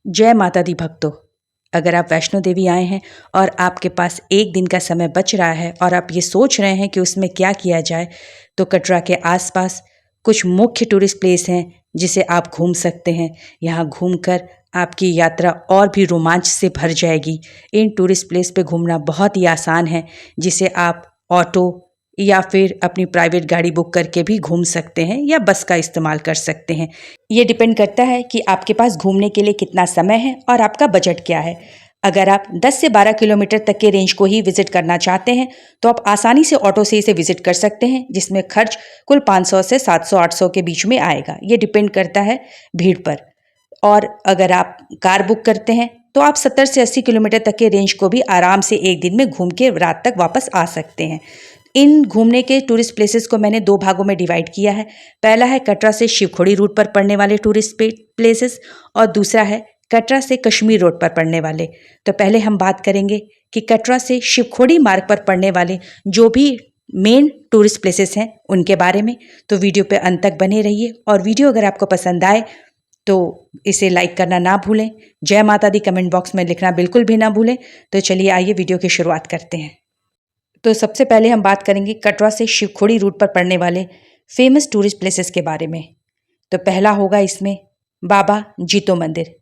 जय माता दी भक्तों। अगर आप वैष्णो देवी आए हैं और आपके पास एक दिन का समय बच रहा है और आप ये सोच रहे हैं कि उसमें क्या किया जाए, तो कटरा के आसपास कुछ मुख्य टूरिस्ट प्लेस हैं जिसे आप घूम सकते हैं। यहाँ घूमकर आपकी यात्रा और भी रोमांच से भर जाएगी। इन टूरिस्ट प्लेस पे घूमना बहुत ही आसान है, जिसे आप ऑटो या फिर अपनी प्राइवेट गाड़ी बुक करके भी घूम सकते हैं या बस का इस्तेमाल कर सकते हैं। ये डिपेंड करता है कि आपके पास घूमने के लिए कितना समय है और आपका बजट क्या है। अगर आप 10 से 12 किलोमीटर तक के रेंज को ही विजिट करना चाहते हैं तो आप आसानी से ऑटो से इसे विजिट कर सकते हैं, जिसमें खर्च कुल 500 से 700-800 के बीच में आएगा। ये डिपेंड करता है भीड़ पर। और अगर आप कार बुक करते हैं तो आप 70 से 80 किलोमीटर तक के रेंज को भी आराम से एक दिन में घूम के रात तक वापस आ सकते हैं। इन घूमने के टूरिस्ट प्लेसेस को मैंने 2 भागों में डिवाइड किया है। पहला है कटरा से शिवखोड़ी रूट पर पड़ने वाले टूरिस्ट प्लेसेस और दूसरा है कटरा से कश्मीर रोड पर पड़ने वाले। तो पहले हम बात करेंगे कि कटरा से शिवखोड़ी मार्ग पर पड़ने वाले जो भी मेन टूरिस्ट प्लेसेस हैं उनके बारे में। तो वीडियो पे अंत तक बने रहिए और वीडियो अगर आपको पसंद आए तो इसे लाइक करना ना भूलें। जय माता दी कमेंट बॉक्स में लिखना बिल्कुल भी ना भूलें। तो चलिए आइए वीडियो की शुरुआत करते हैं। तो सबसे पहले हम बात करेंगे कटरा से शिवखोड़ी रूट पर पड़ने वाले फेमस टूरिस्ट प्लेसेस के बारे में। तो पहला होगा इसमें बाबा जीतो मंदिर।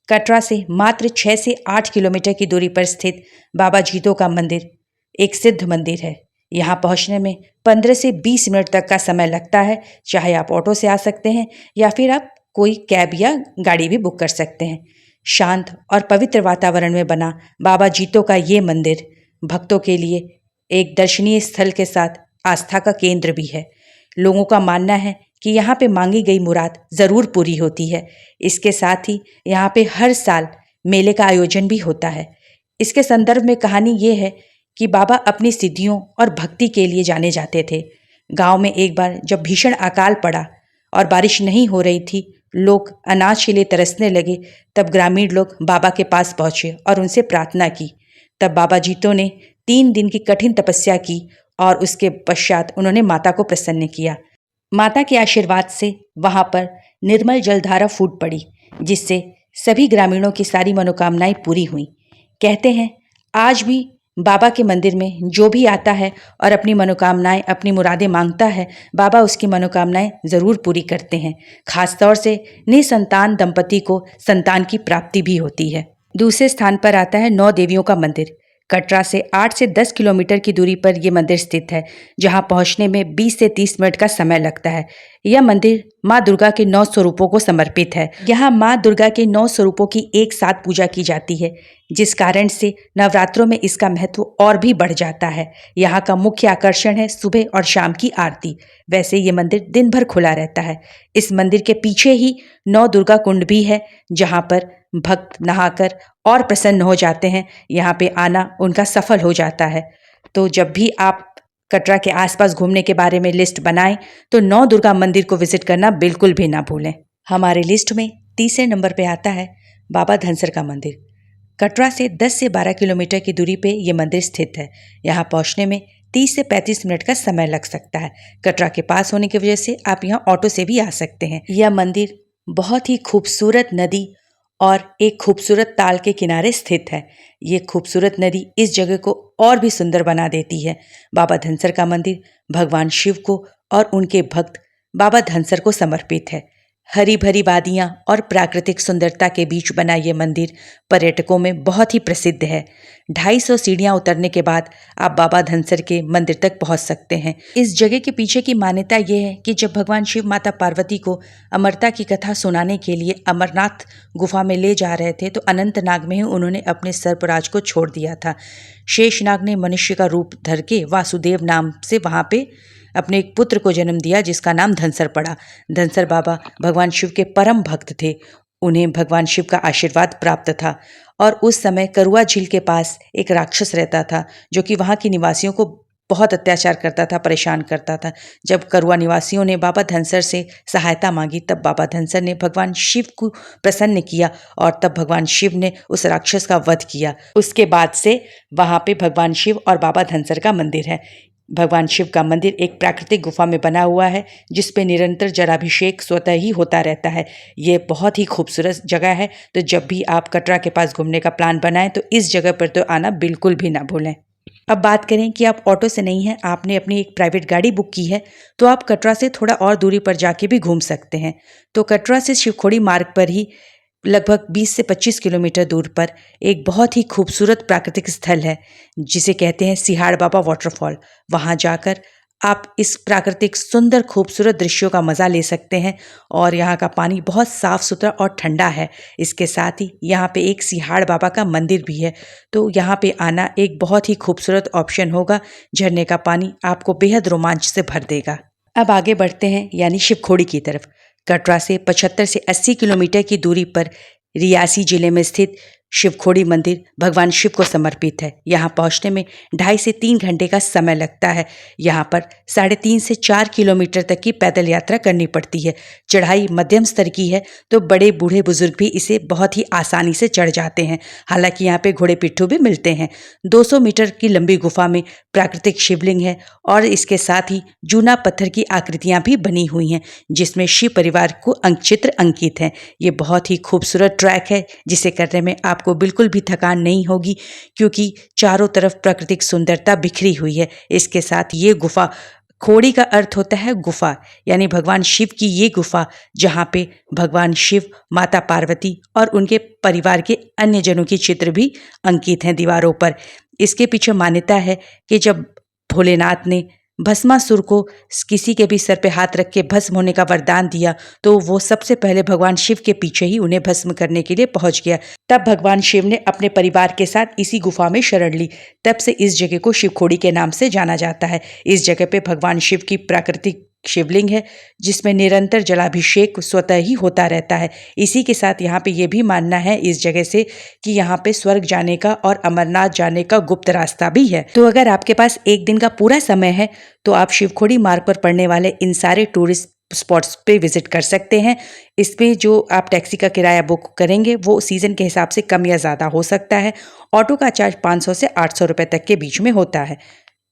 कटरा से मात्र 6 से 8 किलोमीटर की दूरी पर स्थित बाबा जीतो का मंदिर एक सिद्ध मंदिर है। यहाँ पहुँचने में 15 से 20 मिनट तक का समय लगता है। चाहे आप ऑटो से आ सकते हैं या फिर आप कोई कैब या गाड़ी भी बुक कर सकते हैं। शांत और पवित्र वातावरण में बना बाबा जीतो का ये मंदिर भक्तों के लिए एक दर्शनीय स्थल के साथ आस्था का केंद्र भी है। लोगों का मानना है कि यहाँ पे मांगी गई मुराद ज़रूर पूरी होती है। इसके साथ ही यहाँ पे हर साल मेले का आयोजन भी होता है। इसके संदर्भ में कहानी ये है कि बाबा अपनी सिद्धियों और भक्ति के लिए जाने जाते थे। गांव में एक बार जब भीषण अकाल पड़ा और बारिश नहीं हो रही थी, लोग अनाज के लिए तरसने लगे। तब ग्रामीण लोग बाबा के पास पहुँचे और उनसे प्रार्थना की। तब बाबा जीतो ने 3 दिन की कठिन तपस्या की और उसके पश्चात उन्होंने माता को प्रसन्न किया। माता के आशीर्वाद से वहाँ पर निर्मल जलधारा फूट पड़ी, जिससे सभी ग्रामीणों की सारी मनोकामनाएं पूरी हुई। कहते हैं आज भी बाबा के मंदिर में जो भी आता है और अपनी मनोकामनाएं, अपनी मुरादें मांगता है, बाबा उसकी मनोकामनाएं ज़रूर पूरी करते हैं। खासतौर से निसंतान दंपति को संतान की प्राप्ति भी होती है। दूसरे स्थान पर आता है 9 देवियों का मंदिर। कटरा से 8 से 10 किलोमीटर की दूरी पर यह मंदिर स्थित है, जहां पहुंचने में 20 से 30 मिनट का समय लगता है। यह मंदिर मां दुर्गा के 9 स्वरूपों को समर्पित है। यहां मां दुर्गा के 9 स्वरूपों की एक साथ पूजा की जाती है, जिस कारण से नवरात्रों में इसका महत्व और भी बढ़ जाता है। यहाँ का मुख्य आकर्षण है सुबह और शाम की आरती। वैसे ये मंदिर दिन भर खुला रहता है। इस मंदिर के पीछे ही 9 दुर्गा कुंड भी है, जहाँ पर भक्त नहाकर और प्रसन्न हो जाते हैं। यहाँ पे आना उनका सफल हो जाता है। तो जब भी आप कटरा के आसपास घूमने के बारे में लिस्ट बनाएं तो 9 दुर्गा मंदिर को विजिट करना बिल्कुल भी ना भूलें। हमारे लिस्ट में तीसरे नंबर पे आता है बाबा धनसर का मंदिर। कटरा से 10 से 12 किलोमीटर की दूरी पे ये मंदिर स्थित है। यहाँ पहुँचने में 30 से 35 मिनट का समय लग सकता है। कटरा के पास होने की वजह से आप यहाँ ऑटो से भी आ सकते हैं। यह मंदिर बहुत ही खूबसूरत नदी और एक खूबसूरत ताल के किनारे स्थित है। ये खूबसूरत नदी इस जगह को और भी सुंदर बना देती है। बाबा धनसर का मंदिर भगवान शिव को और उनके भक्त बाबा धनसर को समर्पित है। हरी भरी वादियाँ और प्राकृतिक सुंदरता के बीच बना ये मंदिर पर्यटकों में बहुत ही प्रसिद्ध है। 250 सीढ़ियाँ उतरने के बाद आप बाबा धनसर के मंदिर तक पहुँच सकते हैं। इस जगह के पीछे की मान्यता ये है कि जब भगवान शिव माता पार्वती को अमरता की कथा सुनाने के लिए अमरनाथ गुफा में ले जा रहे थे, तो अनंतनाग में ही उन्होंने अपने सर्पराज को छोड़ दिया था। शेषनाग ने मनुष्य का रूप धर के वासुदेव नाम से वहाँ पे अपने एक पुत्र को जन्म दिया, जिसका नाम धनसर पड़ा। धनसर बाबा भगवान शिव के परम भक्त थे। उन्हें भगवान शिव का आशीर्वाद प्राप्त था और उस समय करुआ झील के पास एक राक्षस रहता था, जो कि वहाँ के निवासियों को बहुत अत्याचार करता था, परेशान करता था। जब करुआ निवासियों ने बाबा धनसर से सहायता मांगी, तब बाबा धनसर ने भगवान शिव को प्रसन्न किया और तब भगवान शिव ने उस राक्षस का वध किया। उसके बाद से वहाँ पे भगवान शिव और बाबा धनसर का मंदिर है। भगवान शिव का मंदिर एक प्राकृतिक गुफा में बना हुआ है जिस पे निरंतर जलाभिषेक स्वतः ही होता रहता है। ये बहुत ही खूबसूरत जगह है, तो जब भी आप कटरा के पास घूमने का प्लान बनाएं तो इस जगह पर तो आना बिल्कुल भी ना भूलें। अब बात करें कि आप ऑटो से नहीं हैं, आपने अपनी एक प्राइवेट गाड़ी बुक की है, तो आप कटरा से थोड़ा और दूरी पर जाके भी घूम सकते हैं। तो कटरा से शिवखोड़ी मार्ग पर ही लगभग 20 से 25 किलोमीटर दूर पर एक बहुत ही खूबसूरत प्राकृतिक स्थल है जिसे कहते हैं सिहाड़ बाबा वाटरफॉल। वहाँ जाकर आप इस प्राकृतिक सुंदर खूबसूरत दृश्यों का मज़ा ले सकते हैं और यहाँ का पानी बहुत साफ़ सुथरा और ठंडा है। इसके साथ ही यहाँ पे एक सिहाड़ बाबा का मंदिर भी है, तो यहाँ पे आना एक बहुत ही खूबसूरत ऑप्शन होगा। झरने का पानी आपको बेहद रोमांच से भर देगा। अब आगे बढ़ते हैं यानी शिवखोड़ी की तरफ। कटरा से 75 से 80 किलोमीटर की दूरी पर रियासी जिले में स्थित शिवखोड़ी मंदिर भगवान शिव को समर्पित है। यहाँ पहुँचने में 2.5 से 3 घंटे का समय लगता है। यहाँ पर 3.5 से 4 किलोमीटर तक की पैदल यात्रा करनी पड़ती है। चढ़ाई मध्यम स्तर की है, तो बड़े बूढ़े बुजुर्ग भी इसे बहुत ही आसानी से चढ़ जाते हैं। हालांकि यहाँ पे घोड़े पिट्ठू भी मिलते हैं। 200 मीटर की लंबी गुफा में प्राकृतिक शिवलिंग है और इसके साथ ही जूना पत्थर की आकृतियाँ भी बनी हुई हैं जिसमें शिव परिवार को चित्र अंकित हैं। ये बहुत ही खूबसूरत ट्रैक है जिसे करने में आपको बिल्कुल भी थकान नहीं होगी, क्योंकि चारों तरफ प्राकृतिक सुंदरता बिखरी हुई है। इसके साथ ये गुफा, खोड़ी का अर्थ होता है गुफा, यानी भगवान शिव की ये गुफा जहाँ पे भगवान शिव, माता पार्वती और उनके परिवार के अन्य जनों के चित्र भी अंकित हैं दीवारों पर। इसके पीछे मान्यता है कि जब भोलेनाथ ने भस्मासुर को किसी के भी सर पे हाथ रख के भस्म होने का वरदान दिया, तो वो सबसे पहले भगवान शिव के पीछे ही उन्हें भस्म करने के लिए पहुंच गया। तब भगवान शिव ने अपने परिवार के साथ इसी गुफा में शरण ली। तब से इस जगह को शिवखोड़ी के नाम से जाना जाता है। इस जगह पे भगवान शिव की प्राकृतिक शिवलिंग है जिसमें निरंतर जलाभिषेक स्वतः ही होता रहता है। इसी के साथ यहाँ पे ये भी मानना है इस जगह से कि यहाँ पे स्वर्ग जाने का और अमरनाथ जाने का गुप्त रास्ता भी है। तो अगर आपके पास एक दिन का पूरा समय है तो आप शिवखोड़ी मार्ग पर पड़ने वाले इन सारे टूरिस्ट स्पॉट्स पे विजिट कर सकते हैं। इसमें जो आप टैक्सी का किराया बुक करेंगे वो सीज़न के हिसाब से कम या ज़्यादा हो सकता है। ऑटो का चार्ज 500 से 800 रुपये तक के बीच में होता है।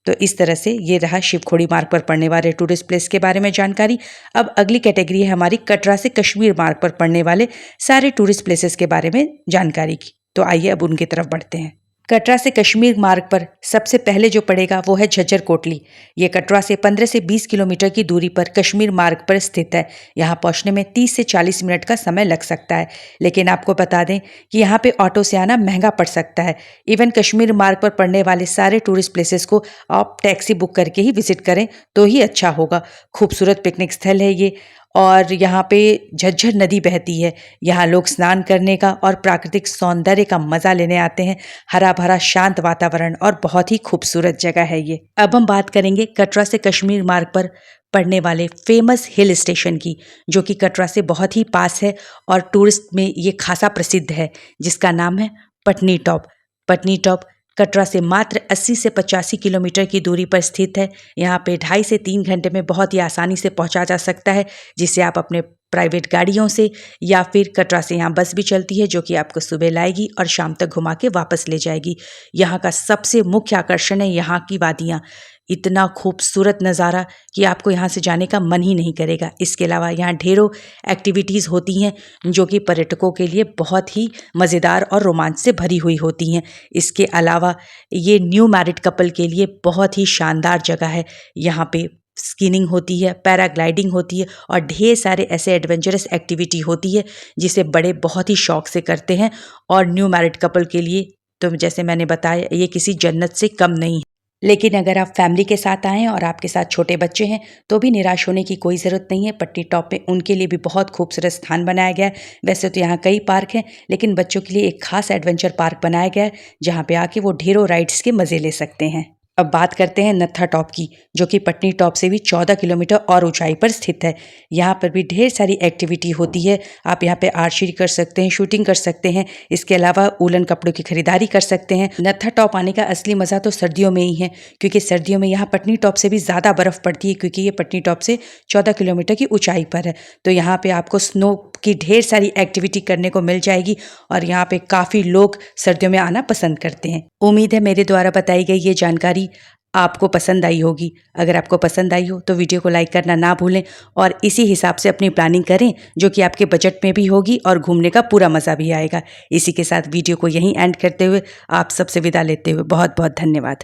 तो इस तरह से ये रहा शिवखोड़ी मार्ग पर पड़ने वाले टूरिस्ट प्लेस के बारे में जानकारी। अब अगली कैटेगरी है हमारी कटरा से कश्मीर मार्ग पर पड़ने वाले सारे टूरिस्ट प्लेसेस के बारे में जानकारी की। तो आइए अब उनकी तरफ बढ़ते हैं। कटरा से कश्मीर मार्ग पर सबसे पहले जो पड़ेगा वो है झज्जर कोटली। ये कटरा से 15 से 20 किलोमीटर की दूरी पर कश्मीर मार्ग पर स्थित है। यहाँ पहुँचने में 30 से 40 मिनट का समय लग सकता है, लेकिन आपको बता दें कि यहाँ पे ऑटो से आना महंगा पड़ सकता है। इवन कश्मीर मार्ग पर पड़ने वाले सारे टूरिस्ट प्लेसेस को आप टैक्सी बुक करके ही विजिट करें तो ही अच्छा होगा। खूबसूरत पिकनिक स्थल है ये और यहाँ पे झज्जर नदी बहती है। यहाँ लोग स्नान करने का और प्राकृतिक सौंदर्य का मज़ा लेने आते हैं। हरा भरा शांत वातावरण और बहुत ही खूबसूरत जगह है ये। अब हम बात करेंगे कटरा से कश्मीर मार्ग पर पड़ने वाले फेमस हिल स्टेशन की, जो कि कटरा से बहुत ही पास है और टूरिस्ट में ये खासा प्रसिद्ध है, जिसका नाम है पटनी टॉप। पटनी टॉप कटरा से मात्र 80 से 85 किलोमीटर की दूरी पर स्थित है। यहाँ पे 2.5 से 3 घंटे में बहुत ही आसानी से पहुँचा जा सकता है, जिसे आप अपने प्राइवेट गाड़ियों से या फिर कटरा से यहाँ बस भी चलती है जो कि आपको सुबह लाएगी और शाम तक घुमा के वापस ले जाएगी। यहाँ का सबसे मुख्य आकर्षण है यहाँ की वादियाँ। इतना खूबसूरत नज़ारा कि आपको यहाँ से जाने का मन ही नहीं करेगा। इसके अलावा यहाँ ढेरों एक्टिविटीज़ होती हैं जो कि पर्यटकों के लिए बहुत ही मज़ेदार और रोमांच से भरी हुई होती हैं। इसके अलावा ये न्यू मैरिड कपल के लिए बहुत ही शानदार जगह है। यहाँ पे स्कीनिंग होती है, पैराग्लाइडिंग होती है और ढेर सारे ऐसे एडवेंचरस एक्टिविटी होती है जिसे बड़े बहुत ही शौक से करते हैं। और न्यू मैरिड कपल के लिए तो जैसे मैंने बताया ये किसी जन्नत से कम नहीं है। लेकिन अगर आप फैमिली के साथ आएँ और आपके साथ छोटे बच्चे हैं तो भी निराश होने की कोई ज़रूरत नहीं है। पटनी टॉप में उनके लिए भी बहुत खूबसूरत स्थान बनाया गया है। वैसे तो यहाँ कई पार्क हैं, लेकिन बच्चों के लिए एक खास एडवेंचर पार्क बनाया गया है जहाँ पे आके वो ढेरों राइड्स के मज़े ले सकते हैं। अब बात करते हैं नत्था टॉप की, जो कि पटनी टॉप से भी 14 किलोमीटर और ऊंचाई पर स्थित है। यहाँ पर भी ढेर सारी एक्टिविटी होती है। आप यहाँ पे आर्चरी कर सकते हैं, शूटिंग कर सकते हैं। इसके अलावा वूलन कपड़ों की खरीदारी कर सकते हैं। नत्था टॉप आने का असली मज़ा तो सर्दियों में ही है, क्योंकि सर्दियों में यहाँ पटनी टॉप से भी ज़्यादा बर्फ़ पड़ती है, क्योंकि ये पटनी टॉप से 14 किलोमीटर की ऊँचाई पर है। तो यहाँ पर आपको स्नो की ढेर सारी एक्टिविटी करने को मिल जाएगी और यहाँ पे काफ़ी लोग सर्दियों में आना पसंद करते हैं। उम्मीद है मेरे द्वारा बताई गई ये जानकारी आपको पसंद आई होगी। अगर आपको पसंद आई हो तो वीडियो को लाइक करना ना भूलें और इसी हिसाब से अपनी प्लानिंग करें जो कि आपके बजट में भी होगी और घूमने का पूरा मज़ा भी आएगा। इसी के साथ वीडियो को यहीं एंड करते हुए आप सबसे विदा लेते हुए बहुत बहुत धन्यवाद।